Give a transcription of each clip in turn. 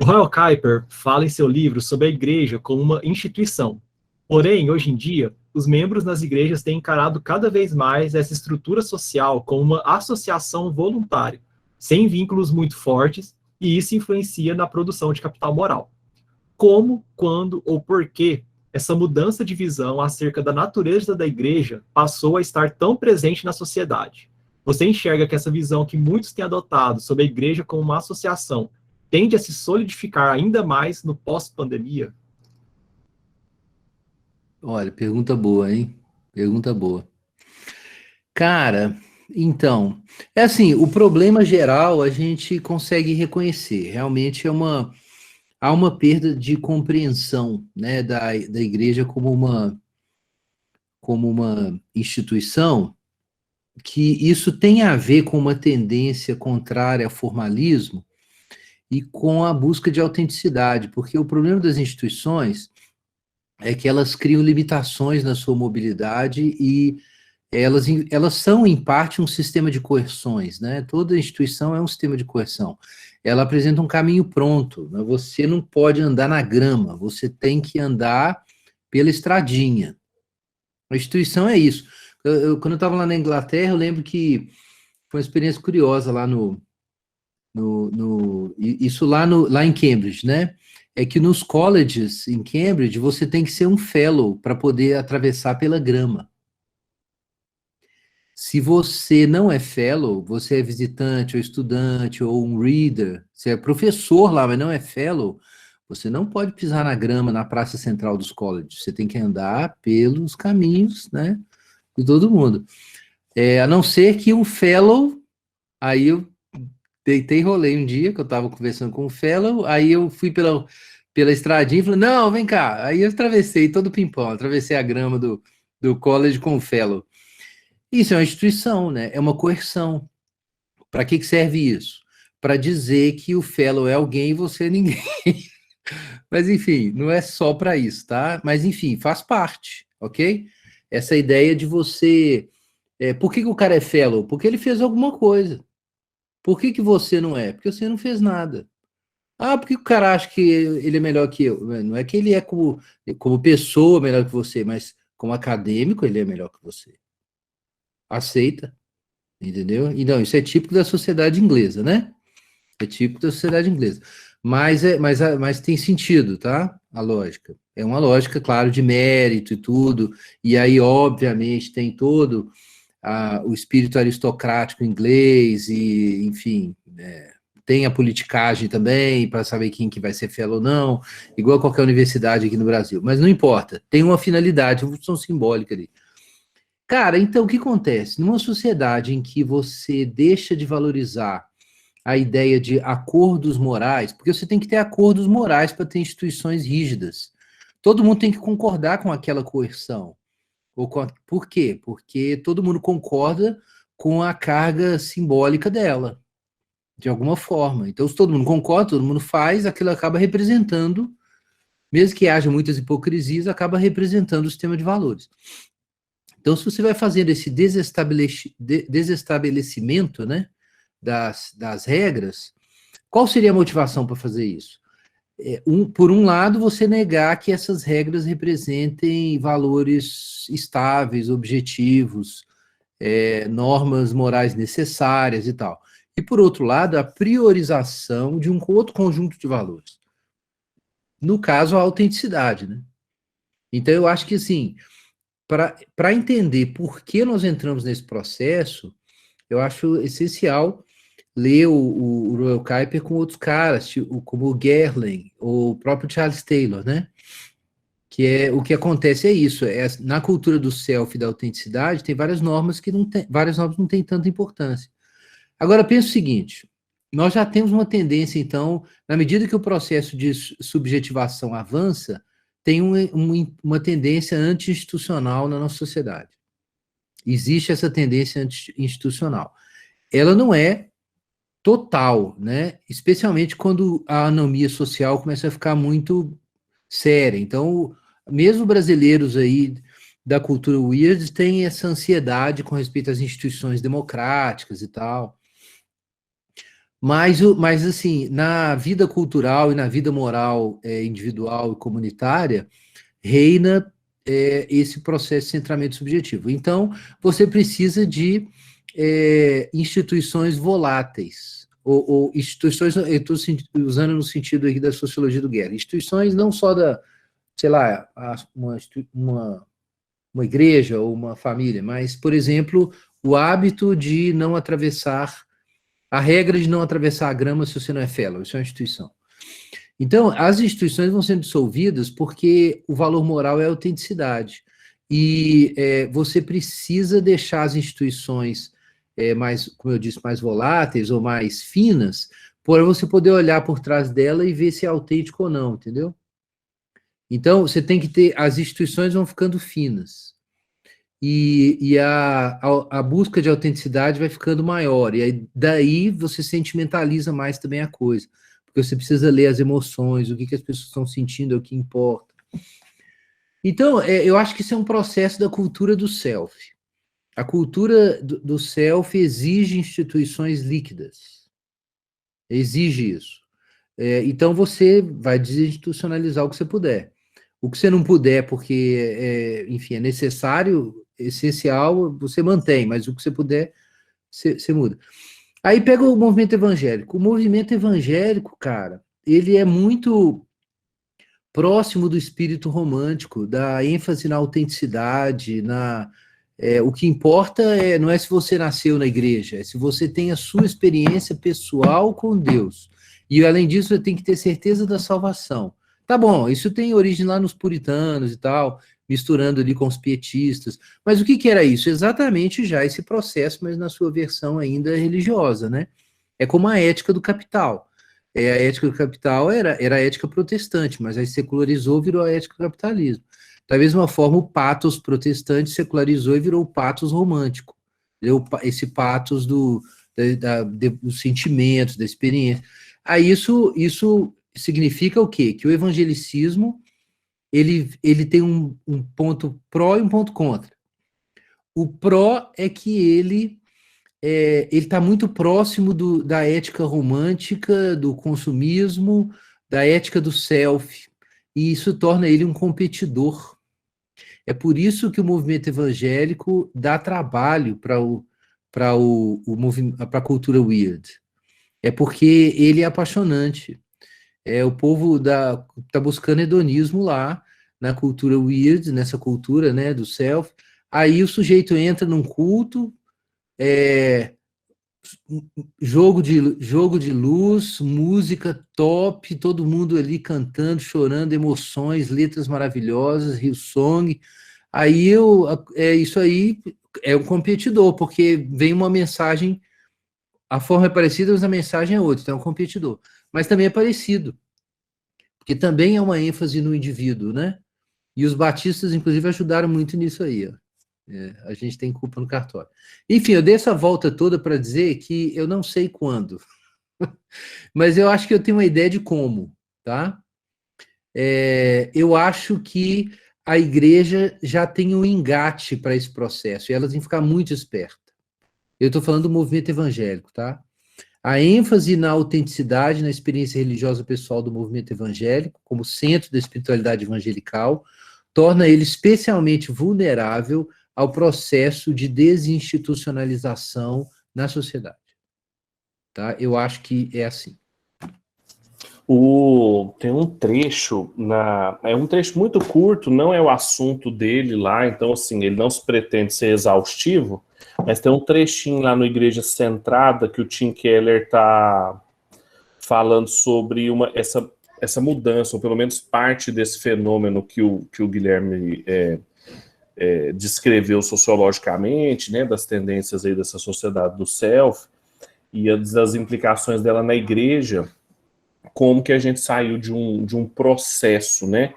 O Royal Kuiper fala em seu livro sobre a igreja como uma instituição. Porém, hoje em dia, os membros nas igrejas têm encarado cada vez mais essa estrutura social como uma associação voluntária, sem vínculos muito fortes, e isso influencia na produção de capital moral. Como, quando ou por que essa mudança de visão acerca da natureza da igreja passou a estar tão presente na sociedade? Você enxerga que essa visão que muitos têm adotado sobre a igreja como uma associação tende a se solidificar ainda mais no pós-pandemia? Olha, pergunta boa, hein? Pergunta boa. Cara, então, é assim, o problema geral a gente consegue reconhecer. Realmente há uma perda de compreensão, né, da igreja como uma instituição, que isso tem a ver com uma tendência contrária ao formalismo e com a busca de autenticidade, porque o problema das instituições é que elas criam limitações na sua mobilidade e elas são, em parte, um sistema de coerções, né? Toda instituição é um sistema de coerção. Ela apresenta um caminho pronto, né? Você não pode andar na grama, você tem que andar pela estradinha. A instituição é isso. Quando eu estava lá na Inglaterra, eu lembro que foi uma experiência curiosa lá isso lá em Cambridge, né? É que nos colleges em Cambridge você tem que ser um fellow para poder atravessar pela grama. Se você não é fellow, você é visitante ou estudante ou um reader, você é professor lá, mas não é fellow, você não pode pisar na grama na praça central dos colleges. Você tem que andar pelos caminhos, né, de todo mundo. A não ser que um fellow, aí eu deitei e rolei um dia, que eu estava conversando com um fellow, aí eu fui pela estradinha e falei, não, vem cá. Aí eu atravessei todo o pimpão, atravessei a grama do college com o fellow. Isso é uma instituição, né? É uma coerção. Para que serve isso? Para dizer que o fellow é alguém e você é ninguém. Mas, enfim, não é só para isso, tá? Mas, enfim, faz parte, ok? Essa ideia de você... por que o cara é fellow? Porque ele fez alguma coisa. Por que você não é? Porque você não fez nada. Ah, por que o cara acha que ele é melhor que eu? Não é que ele é como pessoa melhor que você, mas como acadêmico ele é melhor que você. Aceita. Entendeu? Então, isso é típico da sociedade inglesa, né? É típico da sociedade inglesa. Mas tem sentido, tá? A lógica. É uma lógica, claro, de mérito e tudo. E aí, obviamente, tem todo o espírito aristocrático inglês e, enfim, tem a politicagem também para saber quem que vai ser fellow ou não, igual a qualquer universidade aqui no Brasil. Mas não importa. Tem uma finalidade, uma função simbólica ali. Cara, então o que acontece? Numa sociedade em que você deixa de valorizar a ideia de acordos morais, porque você tem que ter acordos morais para ter instituições rígidas. Todo mundo tem que concordar com aquela coerção. Por quê? Porque todo mundo concorda com a carga simbólica dela, de alguma forma. Então, se todo mundo concorda, todo mundo faz, aquilo acaba representando, mesmo que haja muitas hipocrisias, acaba representando o sistema de valores. Então, se você vai fazendo esse desestabelecimento, né, das regras, qual seria a motivação para fazer isso? Por um lado, você negar que essas regras representem valores estáveis, objetivos, normas morais necessárias e tal. E, por outro lado, a priorização de um outro conjunto de valores. No caso, a autenticidade, né? Então, eu acho que, assim, para entender por que nós entramos nesse processo, eu acho essencial ler o Royal Kuiper com outros caras, como o Gerling, ou o próprio Charles Taylor, né? Que o que acontece é isso, na cultura do self e da autenticidade, tem várias normas várias normas não têm tanta importância. Agora, pensa o seguinte, nós já temos uma tendência, então, na medida que o processo de subjetivação avança, tem uma tendência anti-institucional na nossa sociedade. Existe essa tendência anti-institucional. Ela não é total, né? Especialmente quando a anomia social começa a ficar muito séria. Então, mesmo brasileiros aí da cultura weird têm essa ansiedade com respeito às instituições democráticas e tal. Mas assim, na vida cultural e na vida moral individual e comunitária, reina esse processo de centramento subjetivo. Então, você precisa de instituições voláteis, ou instituições, eu estou usando no sentido aqui da sociologia do Guerra, instituições não só da, sei lá, uma igreja ou uma família, mas, por exemplo, o hábito de não atravessar, a regra de não atravessar a grama se você não é fellow, isso é uma instituição. Então, as instituições vão sendo dissolvidas porque o valor moral é a autenticidade. E você precisa deixar as instituições mais, como eu disse, mais voláteis ou mais finas, para você poder olhar por trás dela e ver se é autêntico ou não, entendeu? Então, você tem que ter, as instituições vão ficando finas. E a busca de autenticidade vai ficando maior. E aí, daí você sentimentaliza mais também a coisa. Porque você precisa ler as emoções, o que as pessoas estão sentindo é o que importa. Então, eu acho que isso é um processo da cultura do self. A cultura do self exige instituições líquidas. Exige isso. Então, você vai desinstitucionalizar o que você puder. O que você não puder, porque, enfim, é necessário, essencial, você mantém, mas o que você puder, você muda. Aí pega o movimento evangélico. O movimento evangélico, cara, ele é muito próximo do espírito romântico, da ênfase na autenticidade, o que importa não é se você nasceu na igreja, é se você tem a sua experiência pessoal com Deus. E, além disso, você tem que ter certeza da salvação. Tá bom, isso tem origem lá nos puritanos e tal, misturando ali com os pietistas. Mas o que era isso? Exatamente já esse processo, mas na sua versão ainda religiosa, né? É como a ética do capital. A ética do capital era a ética protestante, mas aí secularizou, virou a ética do capitalismo. Da mesma forma, o pathos protestante secularizou e virou o pathos romântico. Esse pathos dos sentimentos, da experiência. Aí isso significa o quê? Que o evangelicismo ele tem um ponto pró e um ponto contra. O pró é que ele está muito próximo da ética romântica, do consumismo, da ética do self, e isso torna ele um competidor. É por isso que o movimento evangélico dá trabalho para a cultura weird. É porque ele é apaixonante. O povo está buscando hedonismo lá, na cultura weird, nessa cultura, né, do self. Aí o sujeito entra num culto, jogo de luz, música top, todo mundo ali cantando, chorando, emoções, letras maravilhosas, Hillsong. Aí isso aí é um competidor, porque vem uma mensagem, a forma é parecida, mas a mensagem é outra, então é um competidor. Mas também é parecido, porque também é uma ênfase no indivíduo, né? E os batistas, inclusive, ajudaram muito nisso aí, ó. A gente tem culpa no cartório. Enfim, eu dei essa volta toda para dizer que eu não sei quando, mas eu acho que eu tenho uma ideia de como, tá? Eu acho que a igreja já tem um engate para esse processo, e elas têm que ficar muito espertas. Eu estou falando do movimento evangélico, tá? A ênfase na autenticidade, na experiência religiosa pessoal do movimento evangélico, como centro da espiritualidade evangelical, torna ele especialmente vulnerável ao processo de desinstitucionalização na sociedade. Tá? Eu acho que é assim. Tem um trecho, é um trecho muito curto, não é o assunto dele lá, então assim, ele não se pretende ser exaustivo, mas tem um trechinho lá no Igreja Centrada que o Tim Keller está falando sobre essa mudança, ou pelo menos parte desse fenômeno que o Guilherme descreveu sociologicamente, né, das tendências aí dessa sociedade do self, e das implicações dela na igreja, como que a gente saiu de um processo, né,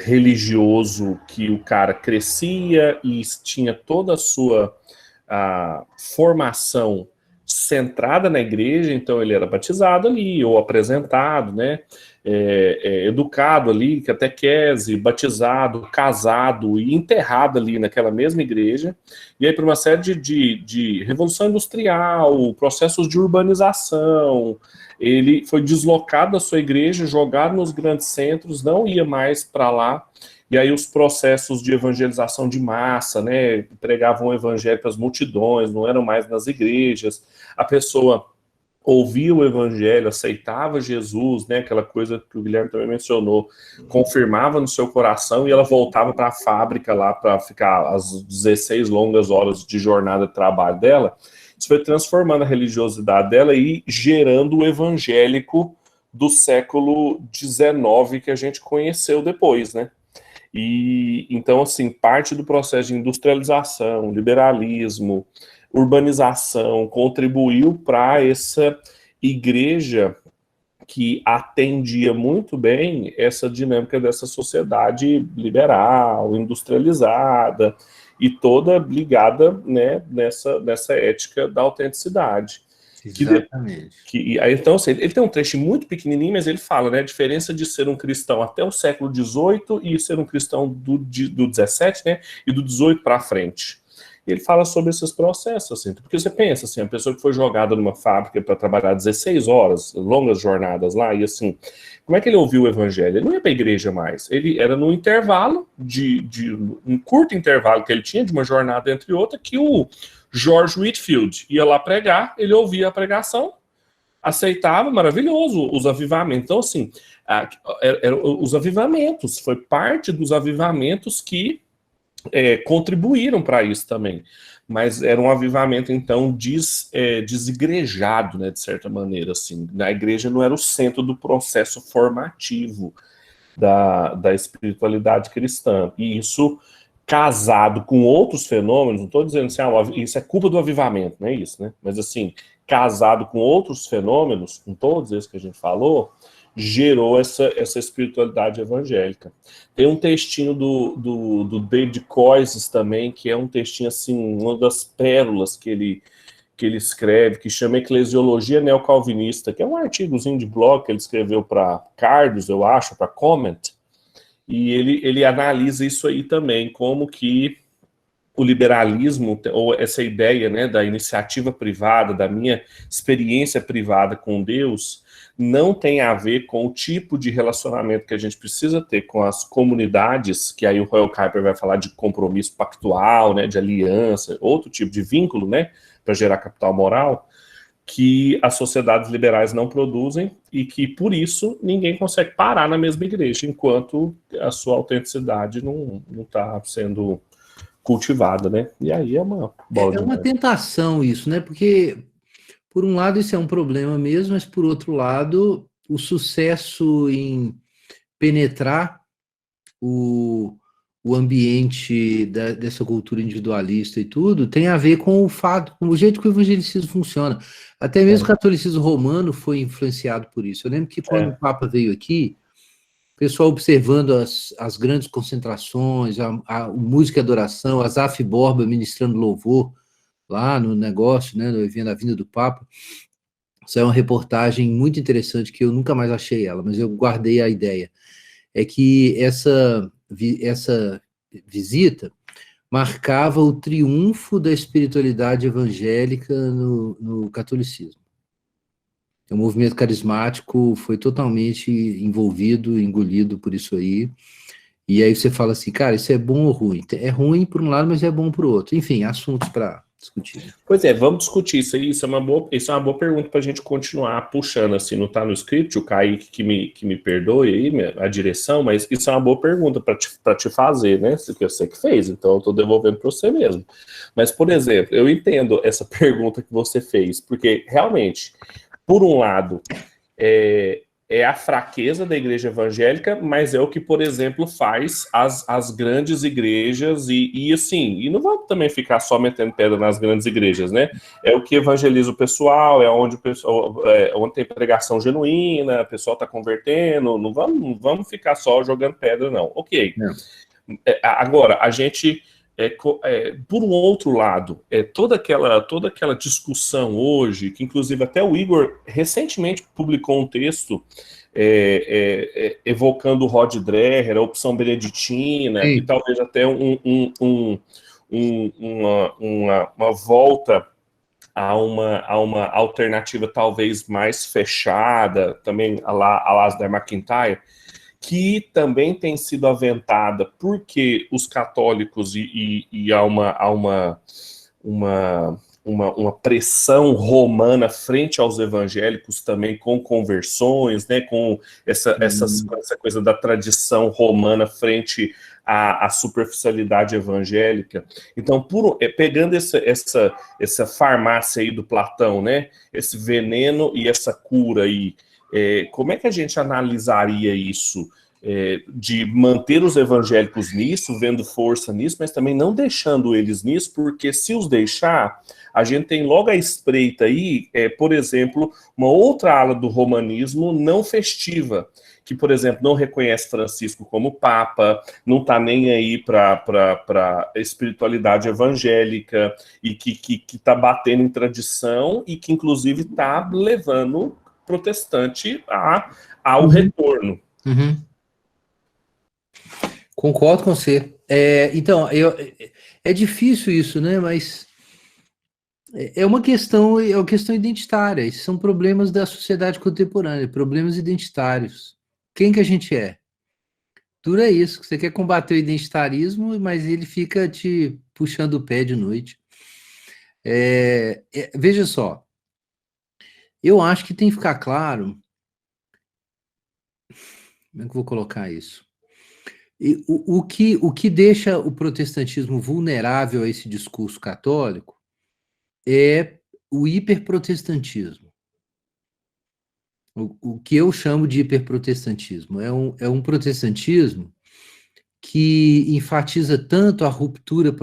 religioso, que o cara crescia e tinha toda a sua formação centrada na igreja, então ele era batizado ali, ou apresentado, né, educado ali, catequese, batizado, casado e enterrado ali naquela mesma igreja, e aí por uma série de revolução industrial, processos de urbanização, ele foi deslocado da sua igreja, jogado nos grandes centros, não ia mais para lá, e aí os processos de evangelização de massa, né, pregavam o evangelho para as multidões, não eram mais nas igrejas, a pessoa ouvia o evangelho, aceitava Jesus, né, aquela coisa que o Guilherme também mencionou, confirmava no seu coração e ela voltava para a fábrica lá para ficar as 16 longas horas de jornada de trabalho dela. Isso foi transformando a religiosidade dela e gerando o evangélico do século XIX que a gente conheceu depois, né? E então, assim, parte do processo de industrialização, liberalismo, urbanização, contribuiu para essa igreja que atendia muito bem essa dinâmica dessa sociedade liberal, industrializada, e toda ligada, né, nessa ética da autenticidade. Exatamente. Então, assim, ele tem um trecho muito pequenininho, mas ele fala, né, a diferença de ser um cristão até o século XVIII e ser um cristão do XVII, né, e do XVIII para frente. Ele fala sobre esses processos, assim, porque você pensa, assim, a pessoa que foi jogada numa fábrica para trabalhar 16 horas, longas jornadas lá, e assim, como é que ele ouviu o evangelho? Ele não ia para a igreja mais, ele era num intervalo, um curto intervalo que ele tinha de uma jornada entre outra, que o George Whitefield ia lá pregar, ele ouvia a pregação, aceitava, maravilhoso, os avivamentos. Então, assim, os avivamentos, foi parte dos avivamentos que contribuíram para isso também. Mas era um avivamento, então, desigrejado, né, de certa maneira, assim. A igreja não era o centro do processo formativo da espiritualidade cristã. E isso, casado com outros fenômenos, não estou dizendo assim, isso é culpa do avivamento, não é isso, né? Mas, assim, casado com outros fenômenos, com todos esses que a gente falou, gerou essa espiritualidade evangélica. Tem um textinho do David Koyzis também, que é um textinho, assim, uma das pérolas que ele escreve, que chama Eclesiologia Neocalvinista, que é um artigozinho de blog que ele escreveu para Cardos, eu acho, para Comment, e ele analisa isso aí também, como que o liberalismo, ou essa ideia, né, da iniciativa privada, da minha experiência privada com Deus, não tem a ver com o tipo de relacionamento que a gente precisa ter com as comunidades, que aí o Royal Kuiper vai falar de compromisso pactual, né, de aliança, outro tipo de vínculo, né, para gerar capital moral, que as sociedades liberais não produzem e que, por isso, ninguém consegue parar na mesma igreja, enquanto a sua autenticidade não está sendo cultivada, né? E aí é uma bola É uma tentação isso, né? Porque, por um lado, isso é um problema mesmo, mas, por outro lado, o sucesso em penetrar o ambiente dessa cultura individualista e tudo tem a ver com o fato, com o jeito que o evangelicismo funciona. Até mesmo o catolicismo romano foi influenciado por isso. Eu lembro que quando o Papa veio aqui, o pessoal observando as grandes concentrações, a música e adoração, as Zaf Borba ministrando louvor lá no negócio, né, no evento da vinda do Papa. Isso é uma reportagem muito interessante que eu nunca mais achei ela, mas eu guardei a ideia. É que essa visita marcava o triunfo da espiritualidade evangélica no catolicismo. O movimento carismático foi totalmente envolvido, engolido por isso aí. E aí você fala assim, cara, isso é bom ou ruim? É ruim por um lado, mas é bom por outro. Enfim, assuntos para discutir. Pois é, vamos discutir isso aí. Isso é uma boa pergunta para a gente continuar puxando, assim, não está no script, o Kaique que me perdoe aí, a direção, mas isso é uma boa pergunta para te fazer, né? Que você que fez, então eu estou devolvendo para você mesmo. Mas, por exemplo, eu entendo essa pergunta que você fez, porque realmente, por um lado, é a fraqueza da igreja evangélica, mas é o que, por exemplo, faz as grandes igrejas e assim, e não vamos também ficar só metendo pedra nas grandes igrejas, né? É o que evangeliza o pessoal, é onde o pessoal, onde tem pregação genuína, o pessoal está convertendo, não vamos ficar só jogando pedra, não. Ok. Agora, a gente por um outro lado, toda aquela discussão hoje, que inclusive até o Igor recentemente publicou um texto evocando o Rod Dreher, a opção beneditina, Sim. e talvez até uma volta a uma alternativa talvez mais fechada, também a la Alasdair MacIntyre, que também tem sido aventada porque os católicos e há uma pressão romana frente aos evangélicos também, com conversões, né, com essa coisa da tradição romana frente à superficialidade evangélica. Então, pegando essa farmácia aí do Platão, né, esse veneno e essa cura aí, como é que a gente analisaria isso? De manter os evangélicos nisso, vendo força nisso, mas também não deixando eles nisso, porque se os deixar, a gente tem logo à espreita aí, por exemplo, uma outra ala do romanismo não festiva, que, por exemplo, não reconhece Francisco como Papa, não está nem aí para a espiritualidade evangélica, e que está batendo em tradição, e que, inclusive, está levando protestante ao retorno. Uhum. Concordo com você. Então, é difícil isso, né? Mas é uma questão identitária. Esses são problemas da sociedade contemporânea, problemas identitários. Quem que a gente é? Duro é isso, que você quer combater o identitarismo, mas ele fica te puxando o pé de noite. Veja só, eu acho que tem que ficar claro. Como é que eu vou colocar isso? O que deixa o protestantismo vulnerável a esse discurso católico é o hiperprotestantismo. O que eu chamo de hiperprotestantismo é um protestantismo que enfatiza tanto a ruptura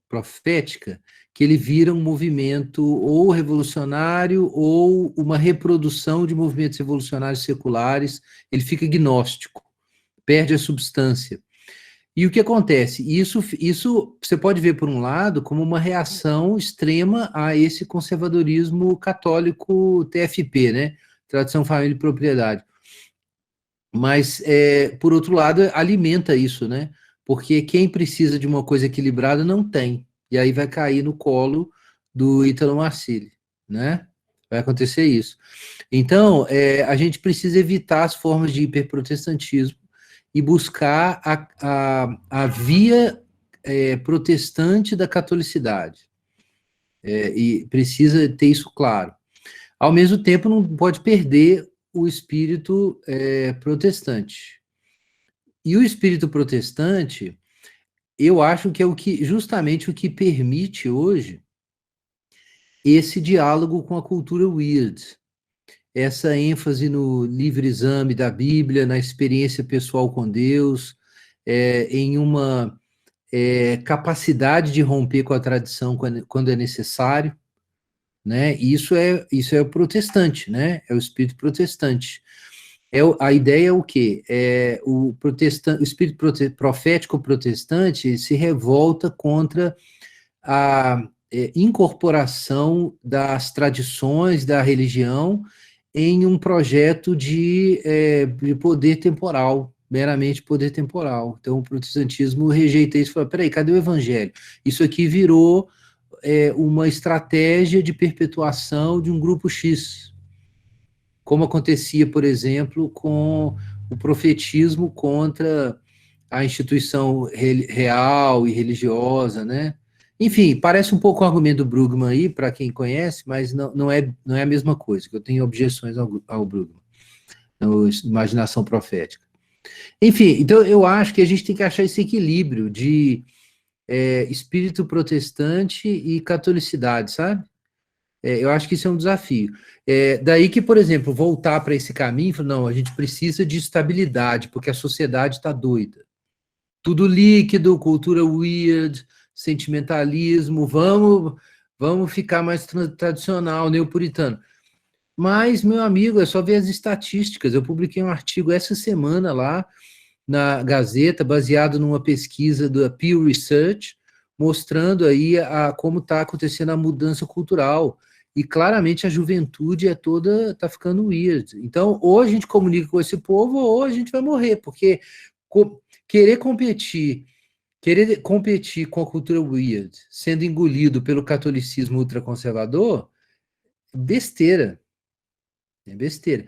profética que ele vira um movimento ou revolucionário ou uma reprodução de movimentos revolucionários seculares. Ele fica gnóstico, perde a substância. E o que acontece? Isso você pode ver, por um lado, como uma reação extrema a esse conservadorismo católico TFP, né? Tradição, família e propriedade. Mas, por outro lado, alimenta isso, né? Porque quem precisa de uma coisa equilibrada não tem. E aí vai cair no colo do Ítalo Marcilli, né? Vai acontecer isso. Então, a gente precisa evitar as formas de hiperprotestantismo e buscar a via protestante da catolicidade. E precisa ter isso claro. Ao mesmo tempo, não pode perder o espírito protestante. E o espírito protestante, eu acho que é justamente o que permite hoje esse diálogo com a cultura weird, essa ênfase no livre exame da Bíblia, na experiência pessoal com Deus, em uma capacidade de romper com a tradição quando é necessário, né? Isso é o protestante, né? É o espírito protestante. A ideia é o quê? O espírito profético protestante se revolta contra a incorporação das tradições da religião em um projeto de poder temporal, meramente poder temporal. Então, o protestantismo rejeita isso e fala, peraí, cadê o evangelho? Isso aqui virou uma estratégia de perpetuação de um grupo X, como acontecia, por exemplo, com o profetismo contra a instituição real e religiosa, né? Enfim, parece um pouco o argumento do Brugman aí, para quem conhece, mas não é a mesma coisa, que eu tenho objeções ao Brugman, na imaginação profética. Enfim, então eu acho que a gente tem que achar esse equilíbrio de espírito protestante e catolicidade, sabe? Eu acho que isso é um desafio. Daí que, por exemplo, voltar para esse caminho, não, a gente precisa de estabilidade, porque a sociedade está doida. Tudo líquido, cultura weird, sentimentalismo, vamos ficar mais tradicional, neopuritano. Mas, meu amigo, é só ver as estatísticas. Eu publiquei um artigo essa semana lá na Gazeta, baseado numa pesquisa da Pew Research, mostrando aí como está acontecendo a mudança cultural. E claramente a juventude está ficando weird. Então, ou a gente comunica com esse povo, ou a gente vai morrer, porque querer competir com a cultura weird, sendo engolido pelo catolicismo ultraconservador, besteira. É besteira.